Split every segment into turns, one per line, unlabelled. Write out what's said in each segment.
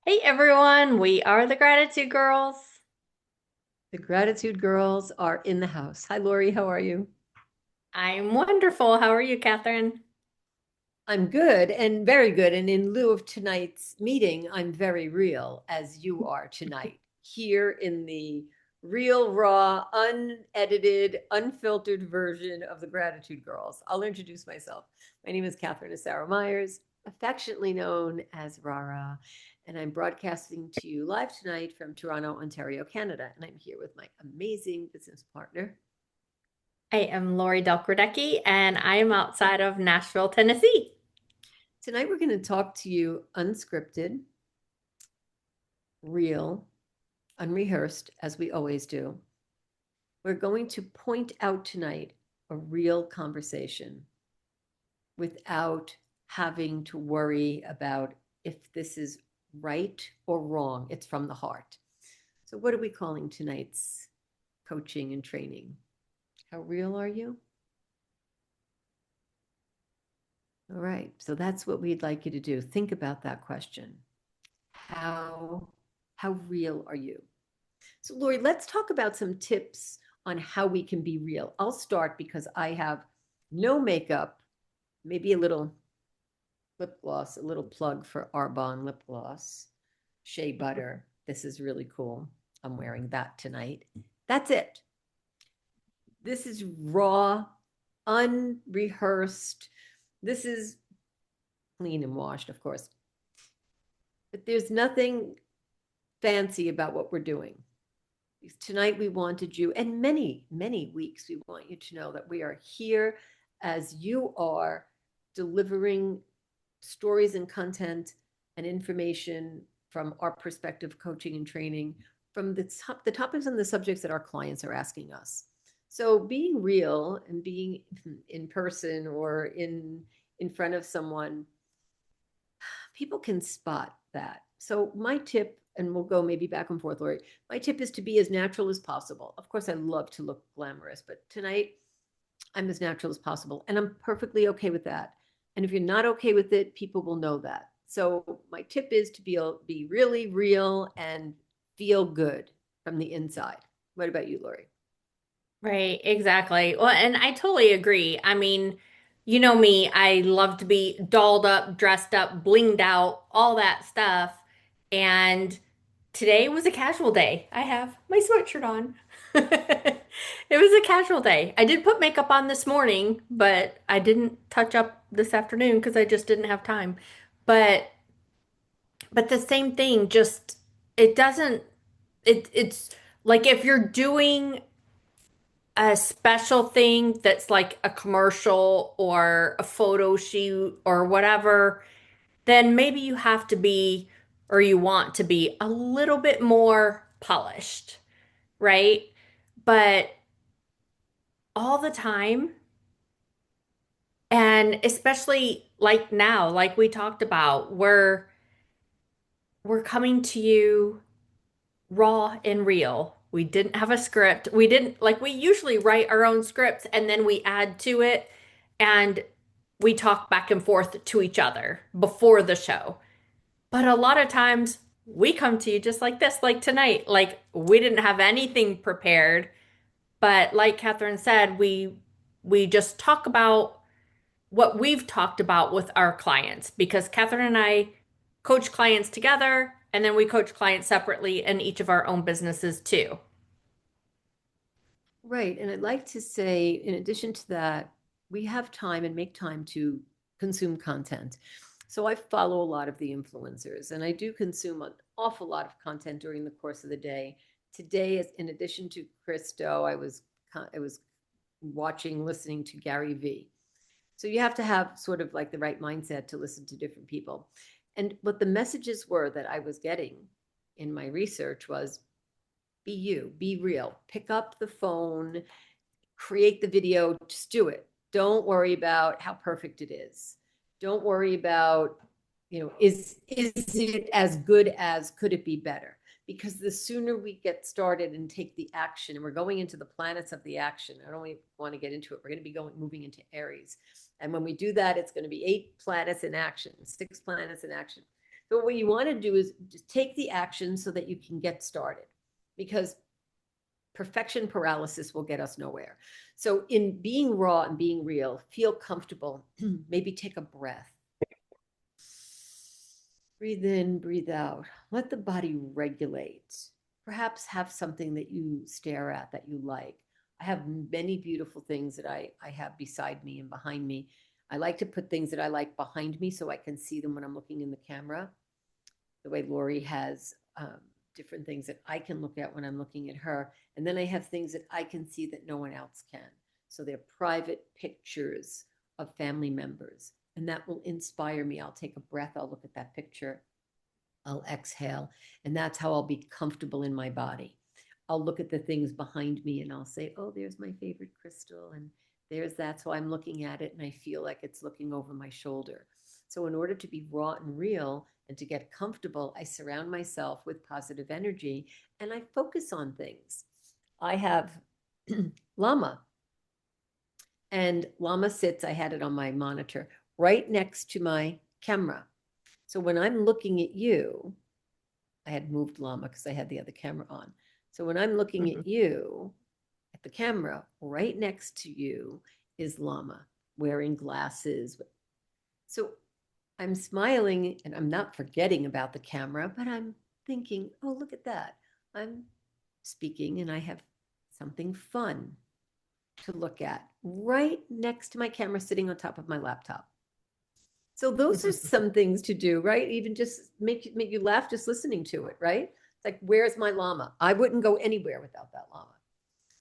Hey everyone, we are the Gratitude Girls.
The Gratitude Girls are in the house. Hi, Laurie. How are you?
I'm wonderful. How are you, Kathryn?
I'm good and very good. And in lieu of tonight's meeting, I'm very real, as you are tonight, here in the real, raw, unedited, unfiltered version of the Gratitude Girls. I'll introduce myself. My name is Kathryn Asaro-Mayers, affectionately known as RaRa, and I'm broadcasting to you live tonight from Toronto, Ontario, Canada. And I'm here with my amazing business partner.
I am Laurie Delk Radecki, and I am outside of Nashville, Tennessee.
Tonight, we're going to talk to you unscripted, real, unrehearsed, as we always do. We're going to point out tonight a real conversation without having to worry about if this is right or wrong. It's from the heart. So, what are we calling tonight's coaching and training? How real are you? All right. So, that's what we'd like you to do. Think about that question. How, how real are you? So, Lori, let's talk about some tips on how we can be real. I'll start because I have no makeup, maybe a little lip gloss, a little plug for Arbonne lip gloss, shea butter. This is really cool. I'm wearing that tonight. That's it. This is raw, unrehearsed. This is clean and washed, of course. But there's nothing fancy about what we're doing. Tonight, we wanted you, and many weeks, we want you to know that we are here as you are, delivering stories and content and information from our perspective, coaching and training, from the topics and the subjects that our clients are asking us. So being real and being in person or in front of someone, people can spot that. So my tip, and we'll go maybe back and forth, Lori, my tip is to be as natural as possible. Of course, I love to look glamorous, but tonight I'm as natural as possible. And I'm perfectly okay with that. And if you're not okay with it, people will know that. So my tip is to be really real and feel good from the inside. What about you, Lori?
Right, exactly. Well, and I totally agree. I mean, you know me, I love to be dolled up, dressed up, blinged out, all that stuff. And today was a casual day. I have my sweatshirt on. It was a casual day. I did put makeup on this morning, but I didn't touch up this afternoon because I just didn't have time. But the same thing, just it doesn't it's like if you're doing a special thing that's like a commercial or a photo shoot or whatever, then maybe you have to be or you want to be a little bit more polished, right? But all the time, and especially like now, like we talked about, we're coming to you raw and real. We didn't have a script. We didn't like we usually write our own scripts and then we add to it and we talk back and forth to each other before the show. But a lot of times we come to you just like this, like tonight. Like we didn't have anything prepared, but like Kathryn said, we just talk about what we've talked about with our clients because Kathryn and I coach clients together and then we coach clients separately in each of our own businesses too.
Right. And I'd like to say, in addition to that, we have time and make time to consume content. So I follow a lot of the influencers and I do consume an awful lot of content during the course of the day. Today, in addition to Christo, I was watching, listening to Gary Vee. So you have to have sort of like the right mindset to listen to different people. And what the messages were that I was getting in my research was be you, be real, pick up the phone, create the video, just do it. Don't worry about how perfect it is. Don't worry about, is it as good as, could it be better? Because the sooner we get started and take the action, and we're going into the planets of the action. I don't really want to get into it. We're going to be moving into Aries. And when we do that, it's going to be 8 planets in action, 6 planets in action. So what you want to do is just take the action so that you can get started, because perfection paralysis will get us nowhere. So in being raw and being real, feel comfortable. Maybe take a breath. Breathe in, breathe out. Let the body regulate. Perhaps have something that you stare at that you like. I have many beautiful things that I have beside me and behind me. I like to put things that I like behind me so I can see them when I'm looking in the camera. The way Laurie has different things that I can look at when I'm looking at her. And then I have things that I can see that no one else can. So they're private pictures of family members. And that will inspire me. I'll take a breath, I'll look at that picture, I'll exhale, and that's how I'll be comfortable in my body. I'll look at the things behind me and I'll say, oh, there's my favorite crystal. And there's that. So I'm looking at it and I feel like it's looking over my shoulder. So in order to be raw and real and to get comfortable, I surround myself with positive energy and I focus on things. I have Llama, and Llama sits, I had it on my monitor, right next to my camera. So when I'm looking at you, I had moved Llama because I had the other camera on. So when I'm looking
Mhm.
at you, at the camera, right next to you is Llama wearing glasses. So I'm smiling and I'm not forgetting about the camera, but I'm thinking, oh, look at that. I'm speaking and I have something fun to look at right next to my camera sitting on top of my laptop. So those are some things to do, right? Even just make you laugh just listening to it, right? It's like, where's my llama? I wouldn't go anywhere without that llama.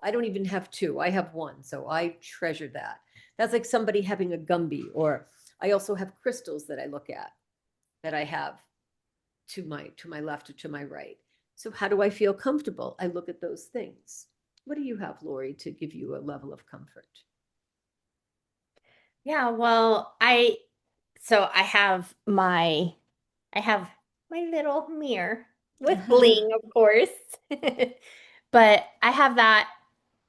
I don't even have two. I have one. So I treasure that. That's like somebody having a Gumby, or I also have crystals that I look at that I have to my left or to my right. So how do I feel comfortable? I look at those things. What do you have, Laurie, to give you a level of comfort?
Yeah, well, I have my little mirror with bling, of course. But I have that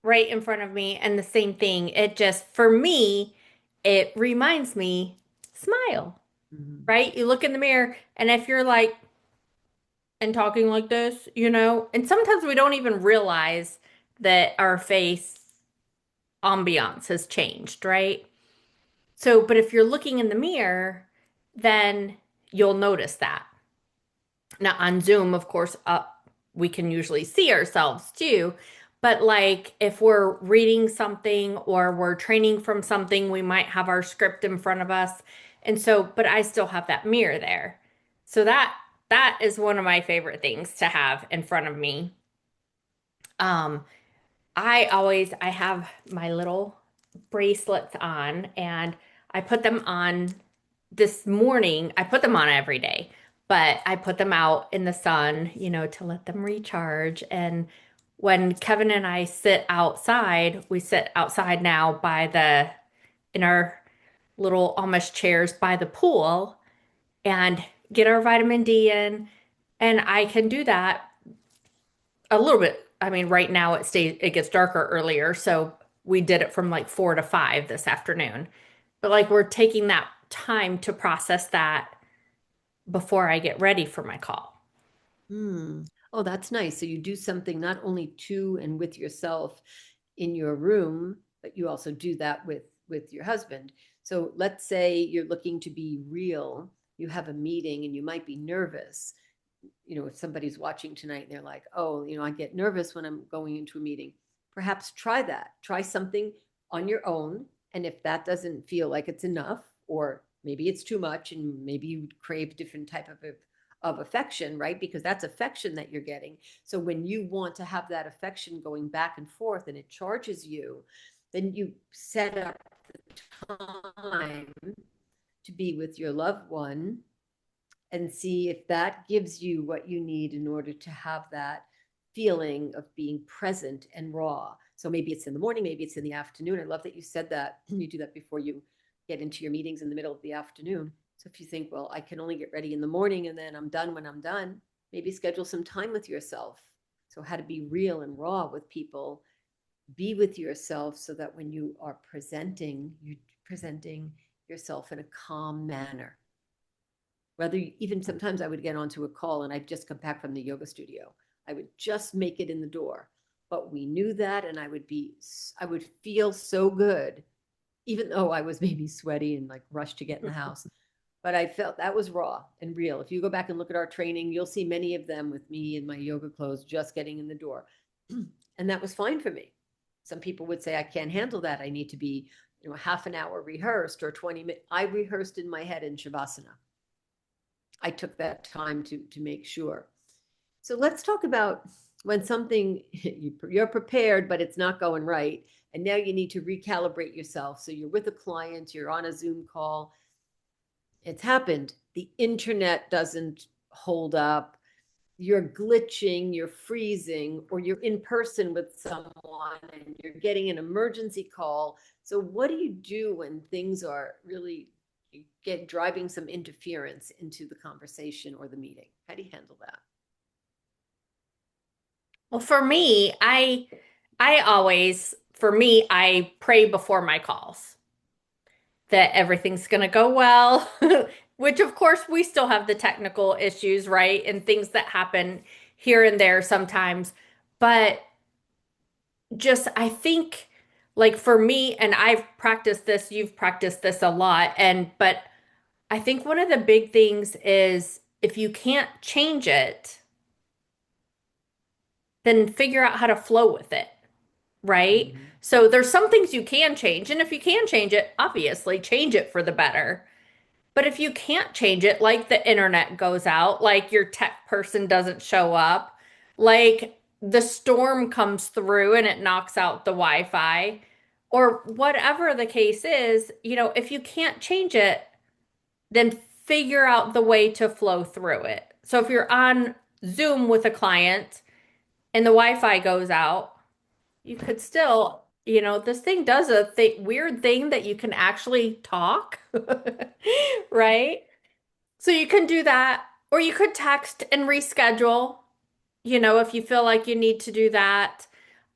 right in front of me and the same thing. It just for me, it reminds me smile,
Mhm.
right? You look in the mirror and if you're like and talking like this, and sometimes we don't even realize that our face ambiance has changed, right? So, but if you're looking in the mirror, then you'll notice that. Now, on Zoom, of course, we can usually see ourselves too. But like if we're reading something or we're training from something, we might have our script in front of us. And so, but I still have that mirror there. So that is one of my favorite things to have in front of me. Um, I have my little bracelets on and I put them on this morning. I put them on every day, but I put them out in the sun, to let them recharge. And when Kevin and I sit outside, we sit outside now in our little Amish chairs by the pool and get our vitamin D in. And I can do that a little bit. I mean, right now it gets darker earlier, so we did it from like 4 to 5 this afternoon. But like we're taking that time to process that before I get ready for my call.
Hmm. Oh, that's nice. So you do something not only to and with yourself in your room, but you also do that with your husband. So let's say you're looking to be real, you have a meeting and you might be nervous. If somebody's watching tonight and they're like, oh, I get nervous when I'm going into a meeting. Perhaps try that. Try something on your own. And if that doesn't feel like it's enough, or maybe it's too much, and maybe you crave different type of affection, right? Because that's affection that you're getting. So when you want to have that affection going back and forth and it charges you, then you set up the time to be with your loved one and see if that gives you what you need in order to have that feeling of being present and raw. So maybe it's in the morning, maybe it's in the afternoon. I love that you said that. You do that before you get into your meetings in the middle of the afternoon. So if you think, well, I can only get ready in the morning and then I'm done when I'm done, maybe schedule some time with yourself. So how to be real and raw with people, be with yourself so that when you are presenting, you're presenting yourself in a calm manner. Whether even sometimes I would get onto a call and I'd just come back from the yoga studio. I would just make it in the door. But we knew that, and I would feel so good, even though I was maybe sweaty and like rushed to get in the house. But I felt that was raw and real. If you go back and look at our training, you'll see many of them with me in my yoga clothes just getting in the door. And that was fine for me. Some people would say, I can't handle that. I need to be, half an hour rehearsed or 20 minutes. I rehearsed in my head in Shavasana. I took that time to make sure. So let's talk about when something you're prepared, but it's not going right. And now you need to recalibrate yourself. So you're with a client, you're on a Zoom call. It's happened. The internet doesn't hold up. You're glitching, you're freezing, or you're in person with someone and you're getting an emergency call. So what do you do when things are really driving some interference into the conversation or the meeting? How do you handle that?
Well, for me, I pray before my calls that everything's going to go well, which of course we still have the technical issues, right? And things that happen here and there sometimes. But just, I think, like for me, and I've practiced this, you've practiced this a lot, but I think one of the big things is if you can't change it, then figure out how to flow with it, right?
Mm-hmm.
So there's some things you can change, and if you can change it, obviously change it for the better. But if you can't change it, like the internet goes out, like your tech person doesn't show up, like the storm comes through and it knocks out the Wi-Fi, or whatever the case is, if you can't change it, then figure out the way to flow through it. So if you're on Zoom with a client and the Wi-Fi goes out, you could still, this thing does a weird thing that you can actually talk, right? So you can do that, or you could text and reschedule, if you feel like you need to do that.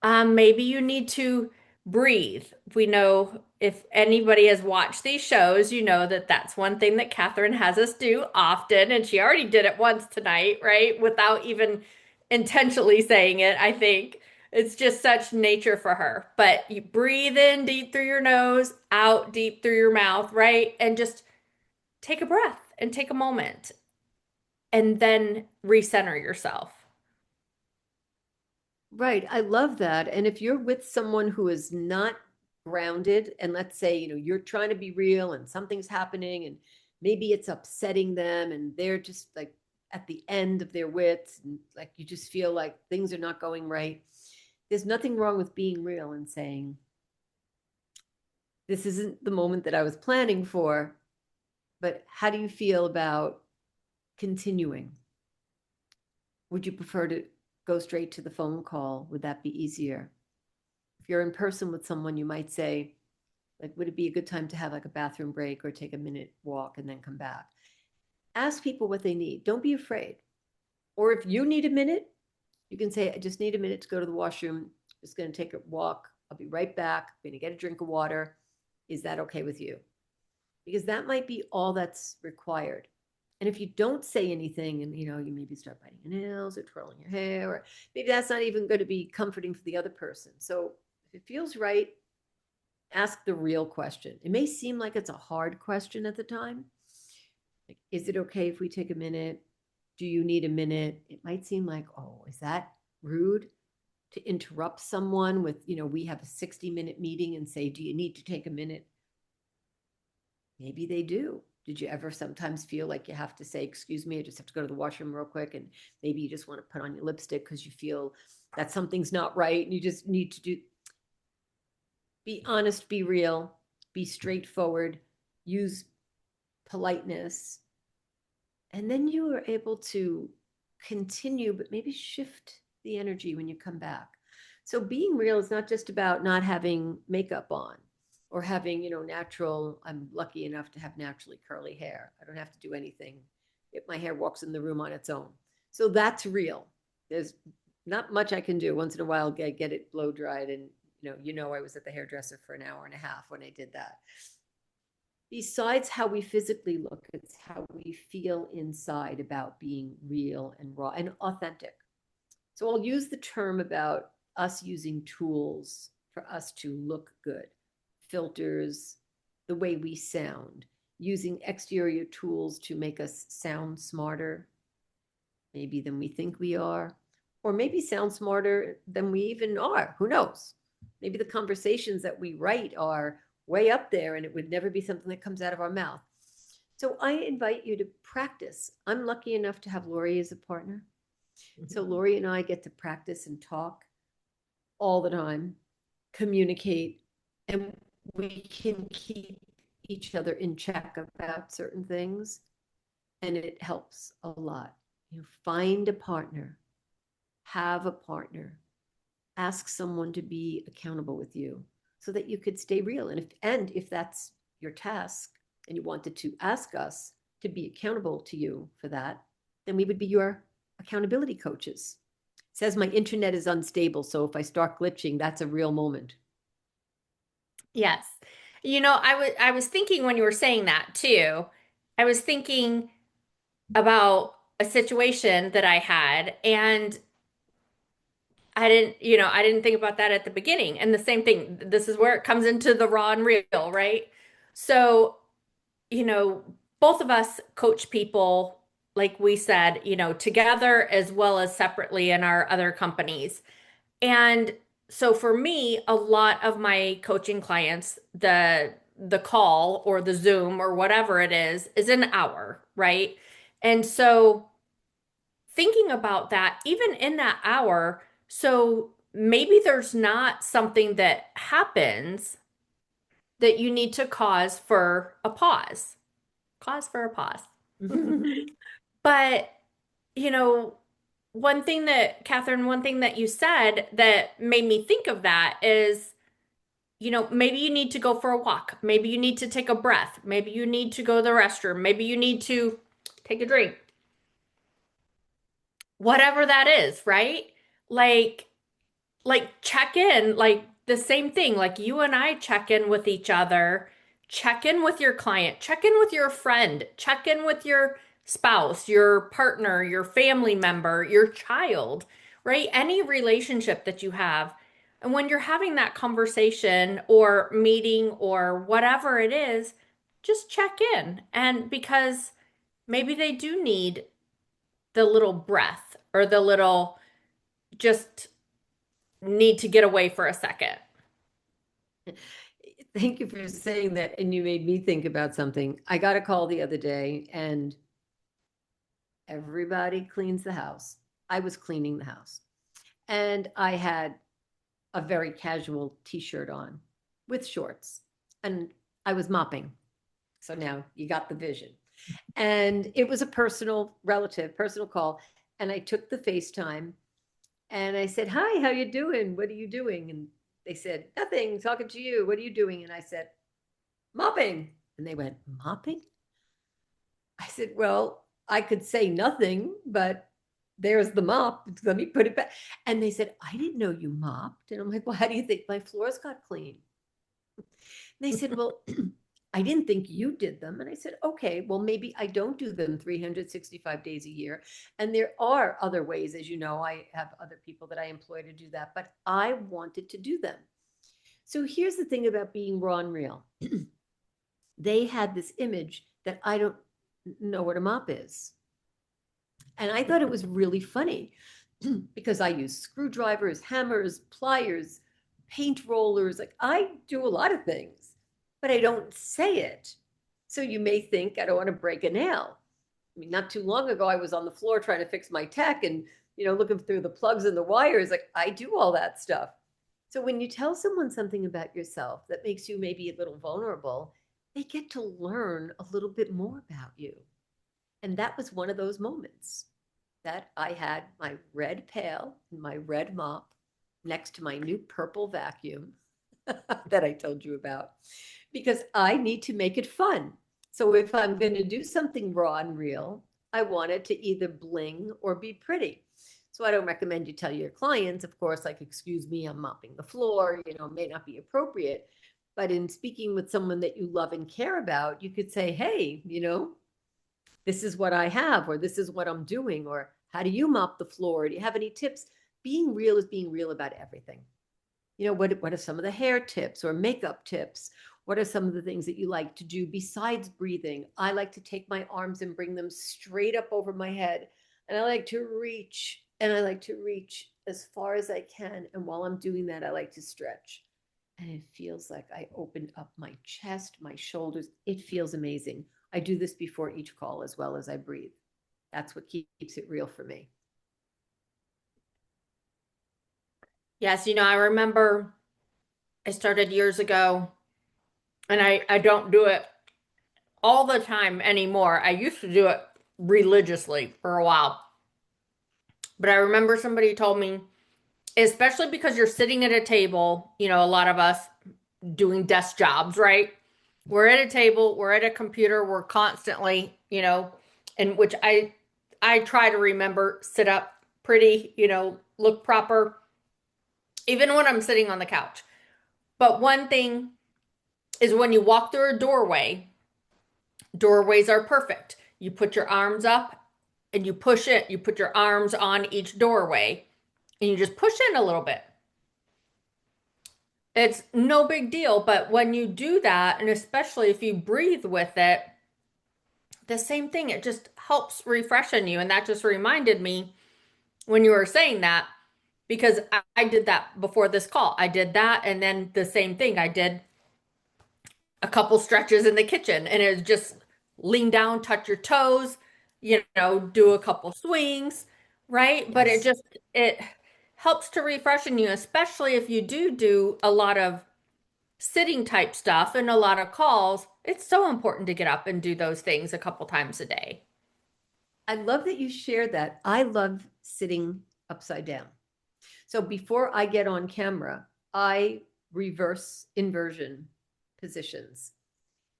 Maybe you need to breathe. We know if anybody has watched these shows, you know that that's one thing that Kathryn has us do often, and she already did it once tonight, right? Without even intentionally saying it, I think. It's just such nature for her. But you breathe in deep through your nose, out deep through your mouth, right? And just take a breath and take a moment and then recenter yourself.
Right. I love that. And if you're with someone who is not grounded, and let's say, you're trying to be real and something's happening and maybe it's upsetting them and they're just like at the end of their wits and like you just feel like things are not going right. There's nothing wrong with being real and saying, this isn't the moment that I was planning for, but how do you feel about continuing? Would you prefer to go straight to the phone call? Would that be easier? If you're in person with someone, you might say, like, would it be a good time to have like a bathroom break or take a minute walk and then come back? Ask people what they need. Don't be afraid. Or if you need a minute, you can say, I just need a minute to go to the washroom. Just going to take a walk. I'll be right back. I'm going to get a drink of water. Is that okay with you? Because that might be all that's required. And if you don't say anything and you maybe start biting your nails or twirling your hair, or maybe that's not even going to be comforting for the other person. So if it feels right, ask the real question. It may seem like it's a hard question at the time. Like, is it okay if we take a minute? Do you need a minute? It might seem like, oh, is that rude to interrupt someone with, we have a 60-minute meeting and say, do you need to take a minute? Maybe they do. Did you ever sometimes feel like you have to say, excuse me, I just have to go to the washroom real quick, and maybe you just want to put on your lipstick because you feel that something's not right and you just need to be honest, be real, be straightforward, use politeness, and then you are able to continue, but maybe shift the energy when you come back. So being real is not just about not having makeup on or having, natural. I'm lucky enough to have naturally curly hair. I don't have to do anything. If my hair walks in the room on its own. So that's real. There's not much I can do. Once in a while, get it blow dried. And, I was at the hairdresser for an hour and a half when I did that. besides how we physically look, it's how we feel inside about being real and raw and authentic. So I'll use the term about us using tools for us to look good, filters, the way we sound, using exterior tools to make us sound smarter, maybe than we think we are, or maybe sound smarter than we even are. Who knows? Maybe the conversations that we write are way up there and it would never be something that comes out of our mouth. So I invite you to practice. I'm lucky enough to have Laurie as a partner. So Laurie and I get to practice and talk all the time, communicate, and we can keep each other in check about certain things. And it helps a lot. Find a partner, have a partner, ask someone to be accountable with you so that you could stay real. And if that's your task and you wanted to ask us to be accountable to you for that, then we would be your accountability coaches. It says my internet is unstable, so if I start glitching, that's a real moment.
Yes. I was thinking when you were saying that too. I was thinking about a situation that I had, and I didn't think about that at the beginning. And the same thing, this is where it comes into the raw and real, right? So, you know, both of us coach people, like we said, together as well as separately in our other companies. And so for me, a lot of my coaching clients, the call or the Zoom or whatever it is an hour, right? And so thinking about that, even in that hour, so maybe there's not something that happens that you need to cause for a pause. Cause for a pause. But, you know, one thing that you said that made me think of that is, maybe you need to go for a walk. Maybe you need to take a breath. Maybe you need to go to the restroom. Maybe you need to take a drink. Whatever that is, right? Like check in, like the same thing. Like you and I check in with each other, check in with your client, check in with your friend, check in with your spouse, your partner, your family member, your child, right? Any relationship that you have. And when you're having that conversation or meeting or whatever it is, just check in. And because maybe they do need the little breath or the little just need to get away for a second.
Thank you for saying that. And you made me think about something. I got a call the other day and everybody cleans the house. I was cleaning the house and I had a very casual t-shirt on with shorts and I was mopping. So now you got the vision. And it was a personal call. And I took the FaceTime and I said, "Hi, how you doing? What are you doing?" And they said, "Nothing, talking to you. What are you doing?" And I said, "Mopping." And they went, "Mopping?" I said, "Well, I could say nothing, but there's the mop. Let me put it back." And they said, "I didn't know you mopped." And I'm like, "Well, how do you think my floors got clean?" And they said, "Well, I didn't think you did them." And I said, "Okay, well, maybe I don't do them 365 days a year. And there are other ways, as you know, I have other people that I employ to do that, but I wanted to do them." So here's the thing about being raw and real. They had this image that I don't know what a mop is. And I thought it was really funny because I use screwdrivers, hammers, pliers, paint rollers. Like I do a lot of things, but I don't say it. So you may think I don't want to break a nail. I mean, not too long ago, I was on the floor trying to fix my tech and, looking through the plugs and the wires. Like I do all that stuff. So when you tell someone something about yourself that makes you maybe a little vulnerable, they get to learn a little bit more about you. And that was one of those moments that I had my red pail and my red mop next to my new purple vacuum that I told you about, because I need to make it fun. So if I'm going to do something raw and real, I want it to either bling or be pretty. So I don't recommend you tell your clients, of course, like, "Excuse me, I'm mopping the floor," may not be appropriate. But in speaking with someone that you love and care about, you could say, hey, this is what I have, or this is what I'm doing, or how do you mop the floor? Do you have any tips? Being real is being real about everything. What are some of the hair tips or makeup tips? What are some of the things that you like to do besides breathing? I like to take my arms and bring them straight up over my head. And I like to reach, and I like to reach as far as I can. And while I'm doing that, I like to stretch. And it feels like I opened up my chest, my shoulders. It feels amazing. I do this before each call as well as I breathe. That's what keeps it real for me.
Yes, I remember I started years ago, and I don't do it all the time anymore. I used to do it religiously for a while. But I remember somebody told me, especially because you're sitting at a table, a lot of us doing desk jobs, right? We're at a table, we're at a computer, we're constantly, in which I try to remember sit up pretty, look proper, even when I'm sitting on the couch. But one thing is when you walk through a doorway, doorways are perfect. You put your arms up and you push it, you put your arms on each doorway and you just push in a little bit. It's no big deal, but when you do that, and especially if you breathe with it, the same thing, it just helps refreshen you. And that just reminded me when you were saying that, because I did that before this call. I did that, and then the same thing. I did a couple stretches in the kitchen, and it was just lean down, touch your toes, do a couple swings, right? But
Yes.
it helps to refreshen you, especially if you do a lot of sitting type stuff and a lot of calls. It's so important to get up and do those things a couple times a day.
I love that you shared that. I love sitting upside down. So before I get on camera, I reverse inversion positions.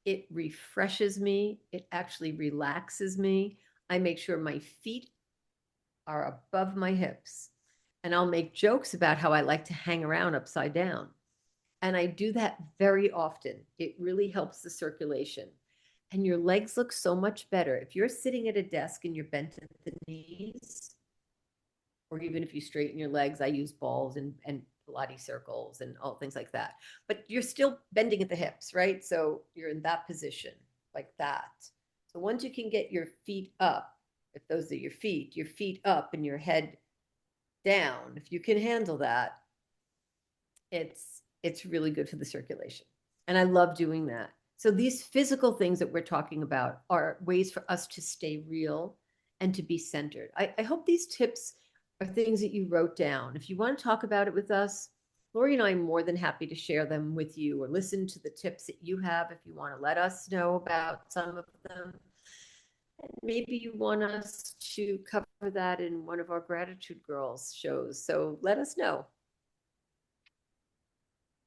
It refreshes me. It actually relaxes me. I make sure my feet are above my hips. And I'll make jokes about how I like to hang around upside down. And I do that very often. It really helps the circulation. And your legs look so much better. If you're sitting at a desk and you're bent at the knees, or even if you straighten your legs, I use balls and Pilates circles and all things like that. But you're still bending at the hips, right? So you're in that position, like that. So once you can get your feet up, if those are your feet up and your head down, if you can handle that, it's really good for the circulation. And I love doing that. So these physical things that we're talking about are ways for us to stay real and to be centered. I hope these tips are things that you wrote down. If you want to talk about it with us, Laurie and I are more than happy to share them with you or listen to the tips that you have if you want to let us know about some of them. And maybe you want us to cover that in one of our Gratitude Girls shows. So let us know.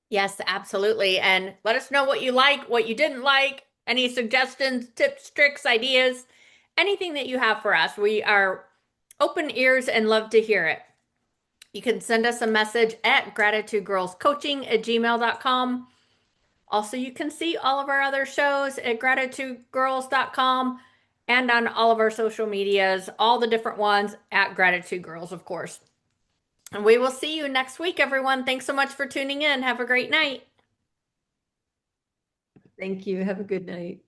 Yes, absolutely. And let us know what you like, what you didn't like, any suggestions, tips, tricks, ideas, anything that you have for us. We are open ears and love to hear it. You can send us a message at gratitudegirlscoaching@gmail.com. Also, you can see all of our other shows at gratitudegirls.com and on all of our social medias, all the different ones at Gratitude Girls, of course. And we will see you next week, everyone. Thanks so much for tuning in. Have a great night.
Thank you. Have a good night.